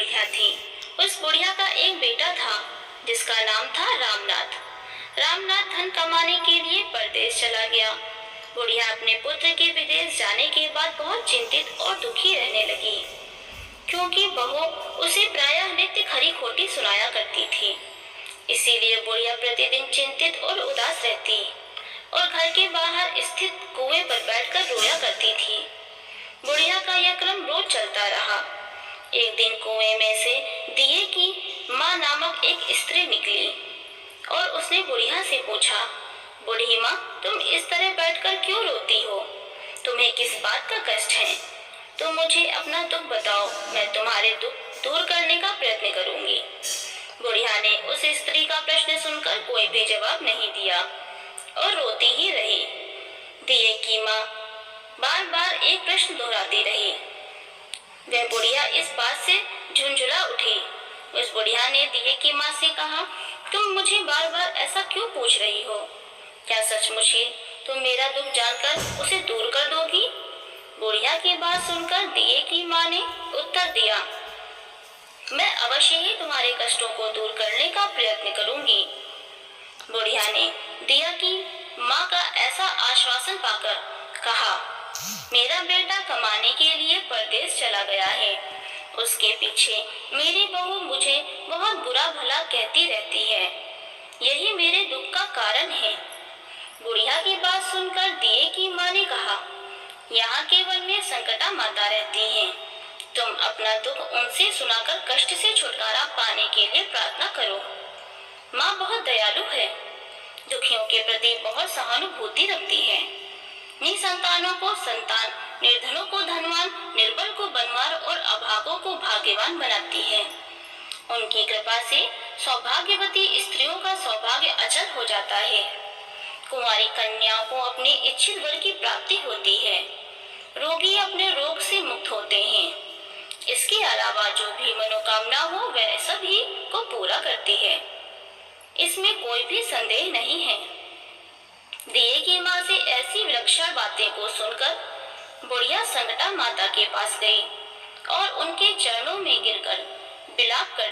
बुढ़िया थी। उस बुढ़िया का एक बेटा था जिसका नाम था रामनाथ। रामनाथ धन कमाने के लिए परदेश चला गया। बुढ़िया अपने पुत्र के विदेश जाने के बाद बहुत चिंतित और दुखी रहने लगी, क्योंकि बहू उसे प्रायः नित्य खरी खोटी सुनाया करती थी। इसीलिए बुढ़िया प्रतिदिन चिंतित और उदास रहती और घर के बाहर स्थित कुएं पर बैठकर रोया करती थी। बुढ़िया का यह क्रम रोज चलता रहा। एक दिन कुएं में से दिए की माँ नामक एक स्त्री निकली और उसने बुढ़िया से पूछा, बूढ़ी माँ, तुम इस तरह बैठकर क्यों रोती हो? तुम्हें किस बात का कष्ट है? तुम मुझे अपना दुख बताओ, मैं तुम्हारे दुख दूर करने का प्रयत्न करूंगी। बुढ़िया ने उस स्त्री का प्रश्न सुनकर कोई भी जवाब नहीं दिया और रोती ही रही। दिए की माँ बार बार एक प्रश्न दोहराती रही। वह बुढ़िया इस बात से झुंझुला उठी। उस बुढ़िया ने दिए की माँ से कहा, तुम मुझे बार बार ऐसा क्यों पूछ रही हो? क्या सचमुच ही तुम मेरा दुख जानकर उसे दूर कर दोगी? बुढ़िया की बात सुनकर दिए की माँ ने उत्तर दिया, मैं अवश्य ही तुम्हारे कष्टों को दूर करने का प्रयत्न करूंगी। बुढ़िया ने दिया की माँ का ऐसा आश्वासन पाकर कहा, मेरा बेटा कमाने के लिए परदेश चला गया है। उसके पीछे मेरी बहू मुझे बहुत बुरा भला कहती रहती है। यही मेरे दुख का कारण है। बुढ़िया की बात सुनकर दिए की माँ ने कहा, यहाँ के वन में संकटा माता रहती हैं। तुम अपना दुख उनसे सुनाकर कष्ट से छुटकारा पाने के लिए प्रार्थना करो। माँ बहुत दयालु है, दुखियों के प्रति बहुत सहानुभूति रखती है। निसंतानों को संतान, निर्धनों को धनवान, निर्बल को बनवार और अभागों को भाग्यवान बनाती है। उनकी कृपा से सौभाग्यवती स्त्रियों का सौभाग्य अचल हो जाता है। कुंवारी कन्याओं को अपने इच्छित वर की प्राप्ति होती है। रोगी अपने रोग से मुक्त होते हैं। इसके अलावा जो भी मनोकामना हो वह सभी को पूरा करती है। इसमें कोई भी संदेह नहीं है। दिए की माँ से ऐसी विलक्षण बातें को सुनकर बुढ़िया संकटा माता के पास गई और उनके चरणों में गिरकर विलाप करने